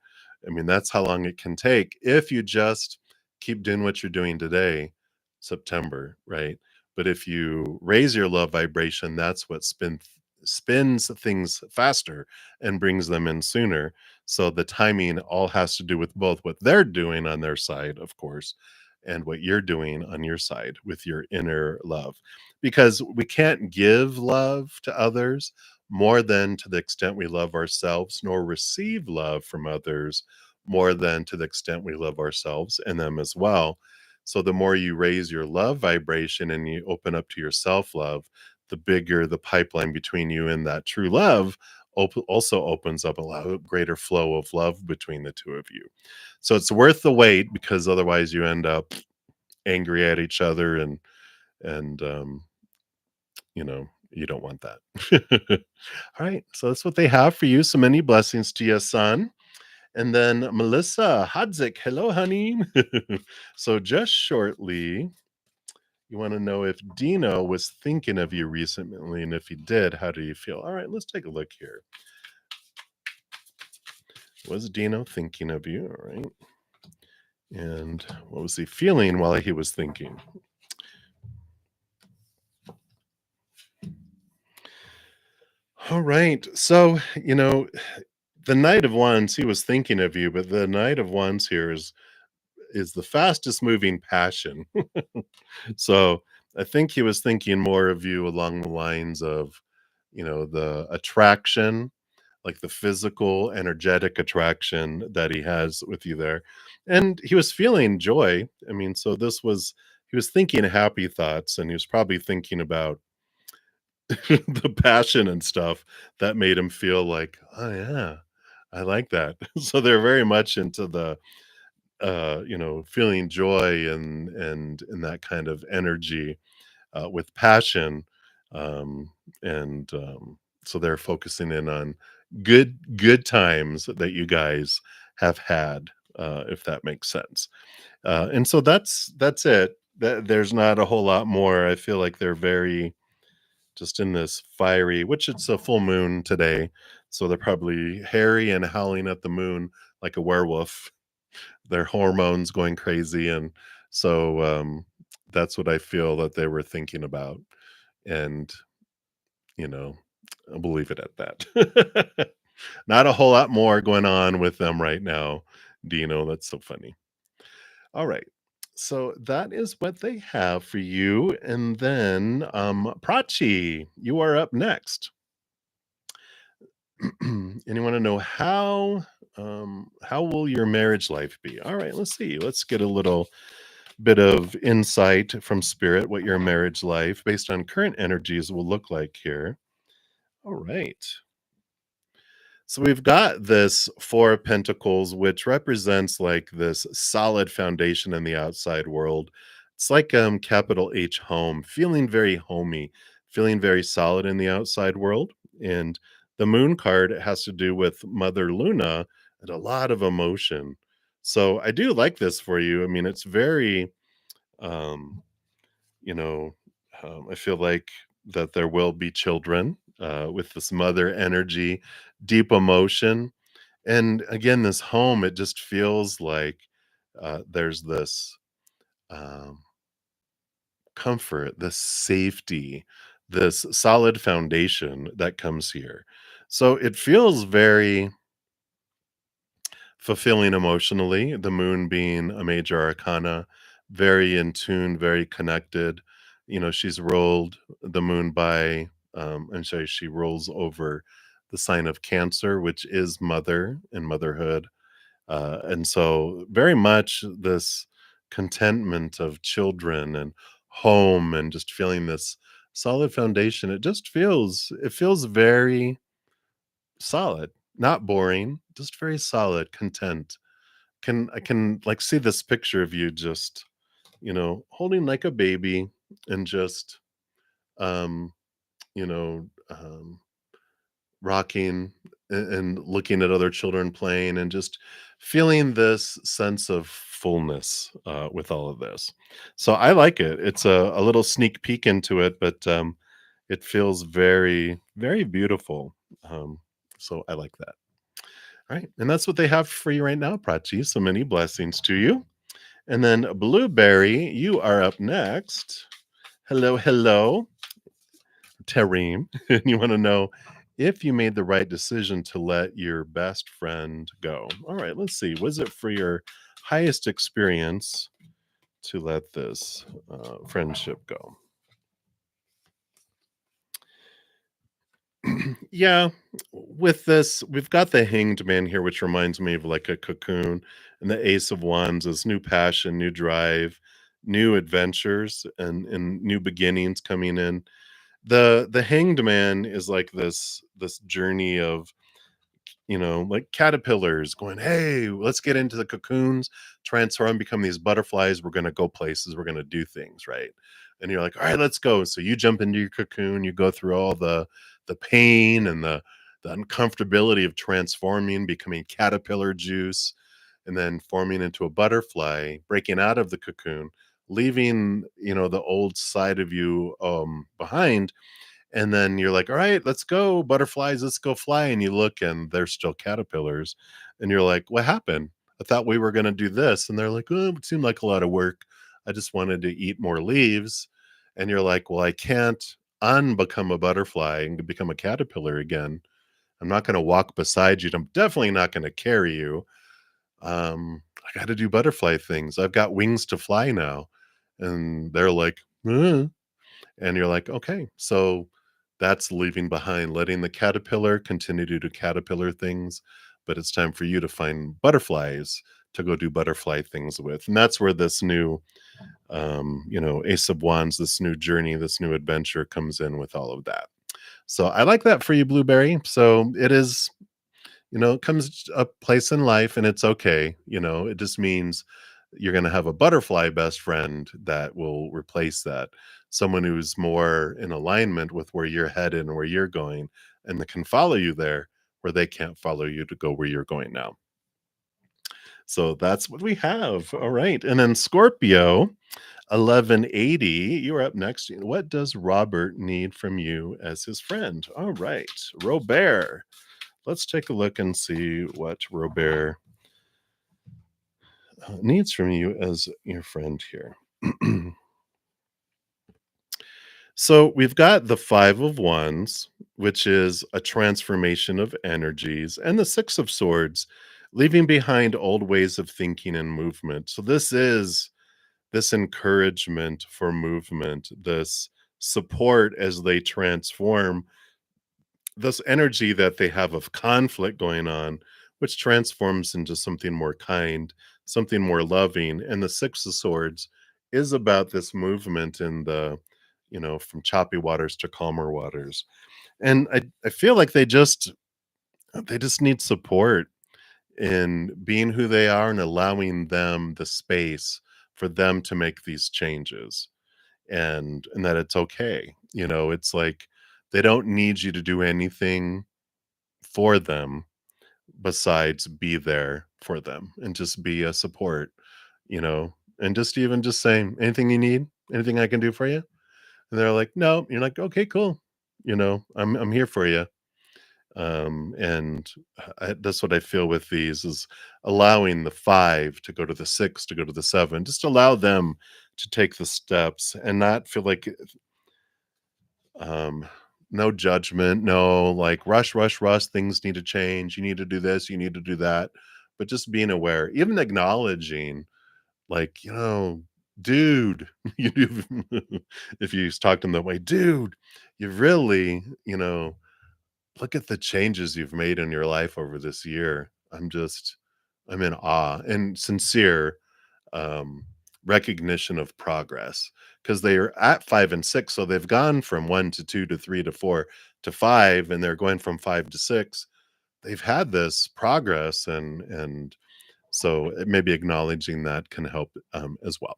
I mean, that's how long it can take if you just keep doing what you're doing today, September, right? But if you raise your love vibration, that's what spins things faster and brings them in sooner. So the timing all has to do with both what they're doing on their side, of course, and what you're doing on your side with your inner love, because we can't give love to others more than to the extent we love ourselves, nor receive love from others more than to the extent we love ourselves and them as well. So the more you raise your love vibration and you open up to your self love, the bigger the pipeline between you and that true love also opens up a lot greater flow of love between the two of you. So it's worth the wait, because otherwise you end up angry at each other, and you don't want that. All right, so that's what they have for you. So many blessings to your son. And then Melissa Hadzik, hello, honey. So just shortly, you want to know if Dino was thinking of you recently, and if he did, how do you feel? All right, let's take a look here. Was Dino thinking of you? All right. And what was he feeling while he was thinking? All right. So, the Knight of Wands, he was thinking of you, but the Knight of Wands here is the fastest moving passion. So I think he was thinking more of you along the lines of, the attraction, like the physical, energetic attraction that he has with you there. And he was feeling joy. I mean, so he was thinking happy thoughts, and he was probably thinking about the passion and stuff that made him feel like, oh yeah, I like that. So they're very much into the feeling joy and that kind of energy with passion. And so they're focusing in on good times that you guys have had, if that makes sense. And so that's it. There's not a whole lot more. I feel like they're very just in this fiery, which it's a full moon today. So they're probably hairy and howling at the moon like a werewolf, their hormones going crazy. And so that's what I feel that they were thinking about. And, you know, I'll leave it at that. Not a whole lot more going on with them right now, Dino. That's so funny. All right. So that is what they have for you. And then Prachi, you are up next. And you want to know how will your marriage life be? All right, let's see. Let's get a little bit of insight from spirit what your marriage life based on current energies will look like here. All right. So we've got this Four of Pentacles, which represents like this solid foundation in the outside world. It's like capital H home, feeling very homey, feeling very solid in the outside world. And the moon card has to do with Mother Luna and a lot of emotion. So I do like this for you. I mean, it's very um, you know, I feel like that there will be children with this mother energy, deep emotion. And again, this home, it just feels like there's this um, comfort, this safety, this solid foundation that comes here. So it feels very fulfilling emotionally, the moon being a major arcana, very in tune, very connected. She's rolled the moon by, I'm sorry, she rolls over the sign of Cancer, which is mother and motherhood. And so, very much this contentment of children and home and just feeling this solid foundation. It feels very solid, not boring, just very solid, content. I can like see this picture of you just, holding like a baby and just um, you know, rocking and looking at other children playing and just feeling this sense of fullness with all of this. So I like it. It's a little sneak peek into it, but it feels very, very beautiful. Um, so I like that. All right. And that's what they have for you right now, Prachi. So many blessings to you. And then Blueberry, you are up next. Hello, hello. Tareem, and you want to know if you made the right decision to let your best friend go. All right, let's see. Was it for your highest experience to let this friendship go? Yeah, with this, we've got the Hanged Man here, which reminds me of like a cocoon, and the Ace of Wands is new passion, new drive, new adventures, and new beginnings coming in. The Hanged Man is like this journey of, like caterpillars going, "Hey, let's get into the cocoons, transform, become these butterflies. We're gonna go places. We're gonna do things, right?" And you're like, "All right, let's go." So you jump into your cocoon. You go through all the pain and the uncomfortability of transforming, becoming caterpillar juice, and then forming into a butterfly, breaking out of the cocoon, leaving the old side of you behind, and then you're like, "All right, let's go, butterflies, let's go fly." And you look and they're still caterpillars. And you're like, "What happened? I thought we were going to do this." And they're like, "Oh, it seemed like a lot of work. I just wanted to eat more leaves." And you're like, "Well, I can't unbecome a butterfly and become a caterpillar again. I'm not going to walk beside you. I'm definitely not going to carry you. I got to do butterfly things. I've got wings to fly now." And they're like, and you're like, "Okay." So that's leaving behind, letting the caterpillar continue to do caterpillar things, but it's time for you to find butterflies to go do butterfly things with. And that's where this new, Ace of Wands, this new journey, this new adventure comes in with all of that. So I like that for you, Blueberry. So it is, it comes a place in life and it's okay. It just means you're going to have a butterfly best friend that will replace that. Someone who's more in alignment with where you're headed and where you're going, and that can follow you there where they can't follow you to go where you're going now. So that's what we have. All right. And then Scorpio, 1180, you're up next. What does Robert need from you as his friend? All right. Robert. Let's take a look and see what Robert needs from you as your friend here. So we've got the Five of Wands, which is a transformation of energies, and the Six of Swords, leaving behind old ways of thinking and movement. So this is this encouragement for movement, this support as they transform this energy that they have of conflict going on, which transforms into something more kind, something more loving. And the Six of Swords is about this movement in the, from choppy waters to calmer waters. And I feel like they just need support in being who they are and allowing them the space for them to make these changes, and that it's okay. It's like they don't need you to do anything for them besides be there for them and just be a support, and just even just saying, "Anything you need? Anything I can do for you?" And they're like, "No." You're like, "Okay, cool. I'm here for you." And that's what I feel with these is allowing the five to go to the six, to go to the seven, just allow them to take the steps and not feel like um no judgment, no like rush, rush, rush, things need to change, you need to do this, you need to do that, but just being aware, even acknowledging, like, dude, you if you talk to them that way, "Dude, you really, look at the changes you've made in your life over this year. I'm in awe," and sincere, um recognition of progress because they are at 5 and 6. So they've gone from 1 to 2 to 3 to 4 to 5, and they're going from 5 to 6. They've had this progress, and so maybe acknowledging that can help as well.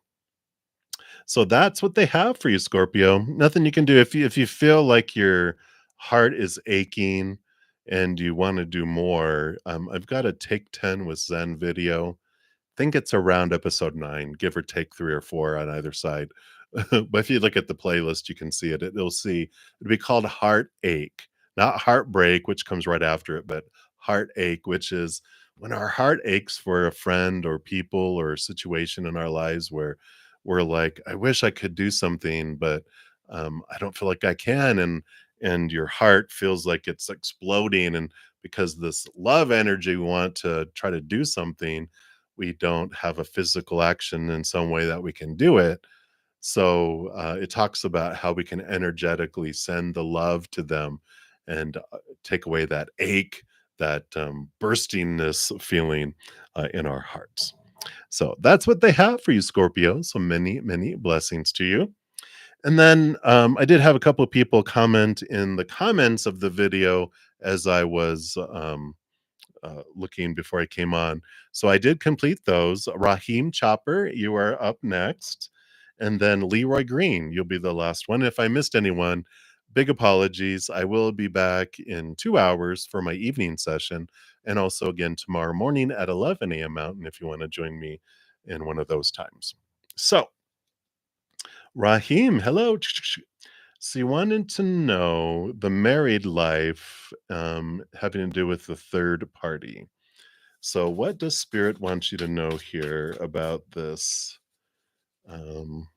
So that's what they have for you, Scorpio. Nothing you can do if you feel like your heart is aching and you want to do more. I've got a Take 10 with Zen video. Think it's around episode 9, give or take 3 or 4 on either side. But if you look at the playlist, you can see it. It'll see it'll be called Heartache, not Heartbreak, which comes right after it, but Heartache, which is when our heart aches for a friend or people or a situation in our lives where we're like, I wish I could do something, but I don't feel like I can. And your heart feels like it's exploding. And because this love energy, we want to try to do something, we don't have a physical action in some way that we can do it. So it talks about how we can energetically send the love to them and take away that ache, that burstingness feeling in our hearts. So that's what they have for you, Scorpio. So many, many blessings to you. And then I did have a couple of people comment in the comments of the video as I was looking before I came on. So I did complete those. Raheem Chopper, you are up next. And then Leroy Green, you'll be the last one. If I missed anyone, big apologies. I will be back in 2 hours for my evening session. And also again tomorrow morning at 11 a.m. Mountain if you want to join me in one of those times. So, Raheem, hello. So you wanted to know the married life having to do with the third party. So, what does Spirit want you to know here about this um,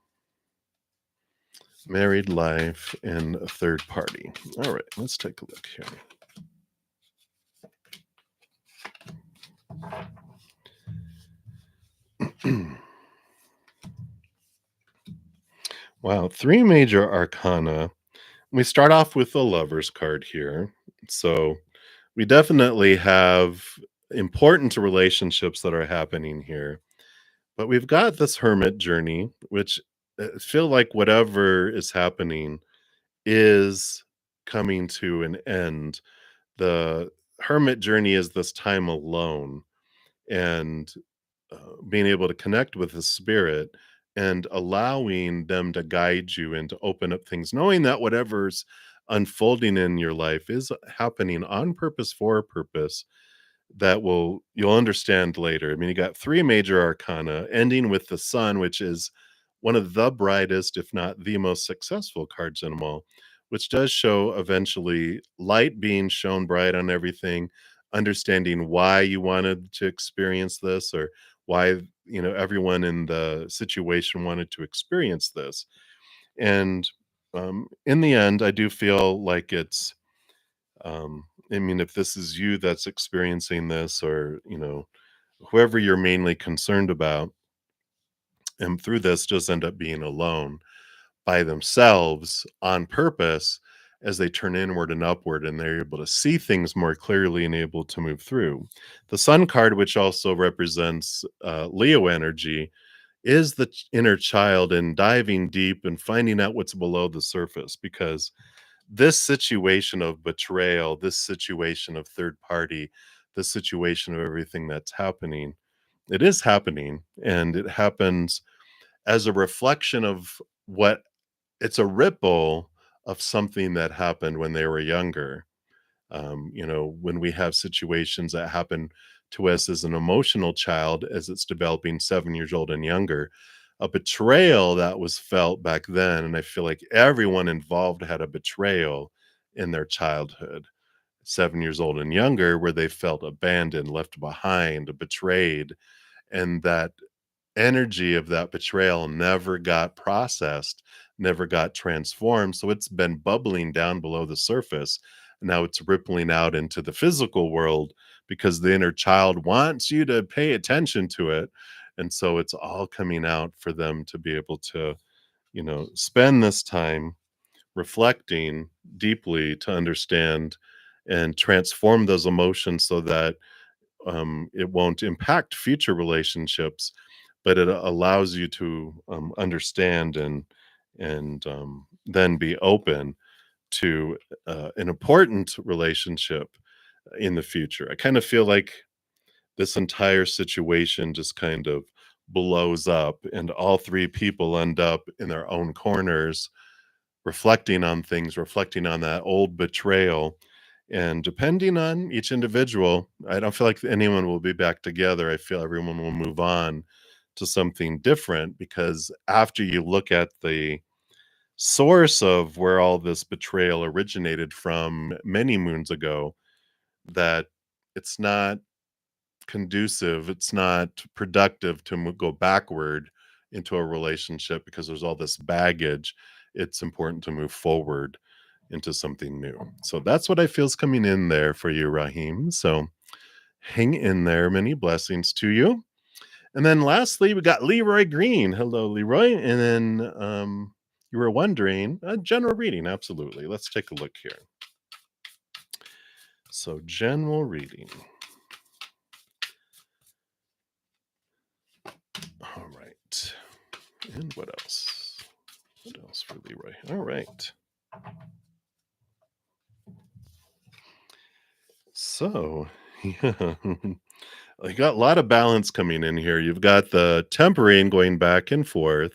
married life and a third party? All right, let's take a look here. Wow, three major arcana. We start off with the Lover's card here. So, we definitely have important relationships that are happening here. But we've got this hermit journey, which feel like whatever is happening is coming to an end. The hermit journey is this time alone and being able to connect with the spirit and allowing them to guide you and to open up things, knowing that whatever's unfolding in your life is happening on purpose for a purpose that will you'll understand later. I mean, you got three major arcana, ending with the sun, which is one of the brightest, if not the most successful cards in them all, which does show eventually light being shown bright on everything, understanding why you wanted to experience this or why everyone in the situation wanted to experience this. And in the end, I do feel like it's I mean, if this is you that's experiencing this, or whoever you're mainly concerned about, and through this just end up being alone by themselves on purpose as they turn inward and upward and they're able to see things more clearly and able to move through. The Sun card, which also represents Leo energy, is the inner child and diving deep and finding out what's below the surface, because this situation of betrayal, this situation of third party, this situation of everything that's happening, it is happening, and it happens as a reflection of what it's a ripple of something that happened when they were younger. When we have situations that happen to us as an emotional child, as it's developing 7 years old and younger, a betrayal that was felt back then. And I feel like everyone involved had a betrayal in their childhood, 7 years old and younger, where they felt abandoned, left behind, betrayed. And that energy of that betrayal never got processed, never got transformed. So it's been bubbling down below the surface. Now it's rippling out into the physical world because the inner child wants you to pay attention to it. And so it's all coming out for them to be able to, spend this time reflecting deeply to understand and transform those emotions so that it won't impact future relationships, but it allows you to understand and then be open to an important relationship in the future. I kind of feel like this entire situation just kind of blows up, and all three people end up in their own corners, reflecting on things, reflecting on that old betrayal. And depending on each individual, I don't feel like anyone will be back together. I feel everyone will move on to something different, because after you look at the source of where all this betrayal originated from many moons ago, that it's not conducive, it's not productive to go backward into a relationship because there's all this baggage. It's important to move forward into something new. So that's what I feel is coming in there for you, Rahim. So hang in there. Many blessings to you. And then lastly, we got Leroy Green. Hello, Leroy. And then you were wondering, a general reading. Absolutely. Let's take a look here. So, general reading. All right. And what else? What else for Leroy? All right. So, yeah, I got a lot of balance coming in here. You've got the tempering going back and forth,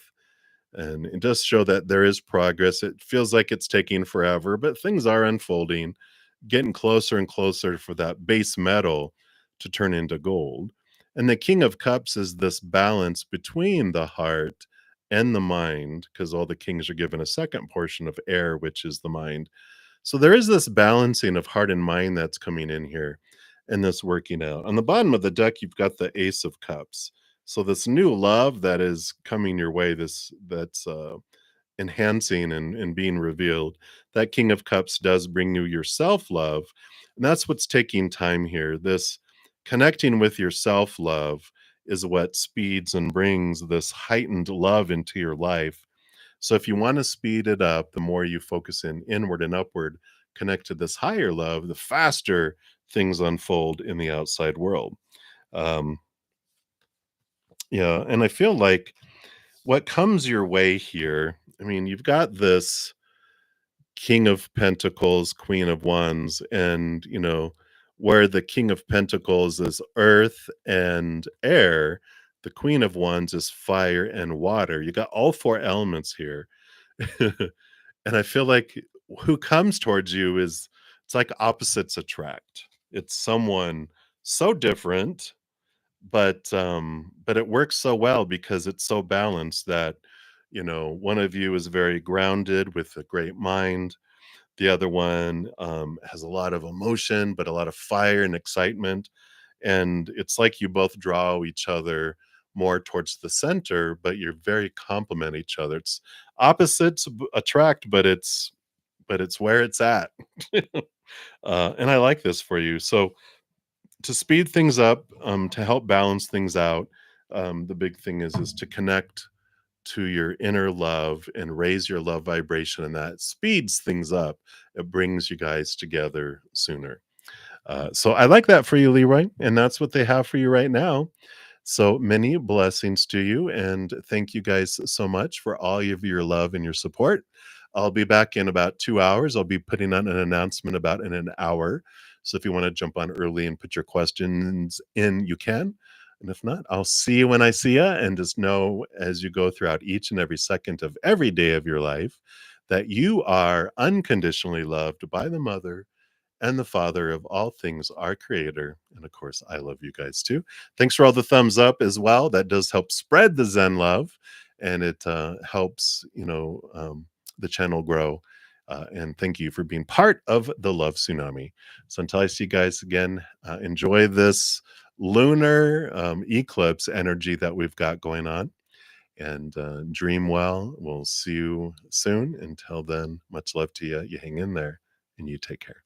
and it does show that there is progress. It feels like it's taking forever, but things are unfolding, getting closer and closer for that base metal to turn into gold. And the King of Cups is this balance between the heart and the mind, because all the kings are given a second portion of air, which is the mind. So there is this balancing of heart and mind that's coming in here and this working out. On the bottom of the deck, you've got the Ace of Cups. So this new love that is coming your way, this that's enhancing and being revealed, that King of Cups does bring you your self-love. And that's what's taking time here. This connecting with your self-love is what speeds and brings this heightened love into your life. So if you want to speed it up, the more you focus in inward and upward, connect to this higher love, the faster things unfold in the outside world. Um, yeah, and I feel like what comes your way here, I mean, you've got this King of Pentacles, Queen of Wands, and where the King of Pentacles is earth and air, the Queen of Wands is fire and water. You got all four elements here. And I feel like who comes towards you is, it's like opposites attract. It's someone so different, but it works so well because it's so balanced that one of you is very grounded with a great mind. The other one has a lot of emotion, but a lot of fire and excitement. And it's like you both draw each other more towards the center, but you're very complement each other. It's opposites attract, but it's where it's at. And I like this for you. So to speed things up, to help balance things out, the big thing is to connect to your inner love and raise your love vibration, and that speeds things up. It brings you guys together sooner. So I like that for you, Leroy, and that's what they have for you right now. So many blessings to you, and thank you guys so much for all of your love and your support. I'll be back in about 2 hours. I'll be putting on an announcement about in an hour. So if you want to jump on early and put your questions in, you can. And if not, I'll see you when I see you. And just know as you go throughout each and every second of every day of your life that you are unconditionally loved by the Mother and the Father of all things, our Creator. And of course, I love you guys too. Thanks for all the thumbs up as well. That does help spread the Zen love, and it helps the channel grow. And thank you for being part of the Love Tsunami. So until I see you guys again, enjoy this lunar eclipse energy that we've got going on, and dream well. We'll see you soon. Until then, much love to you. You hang in there, and you take care.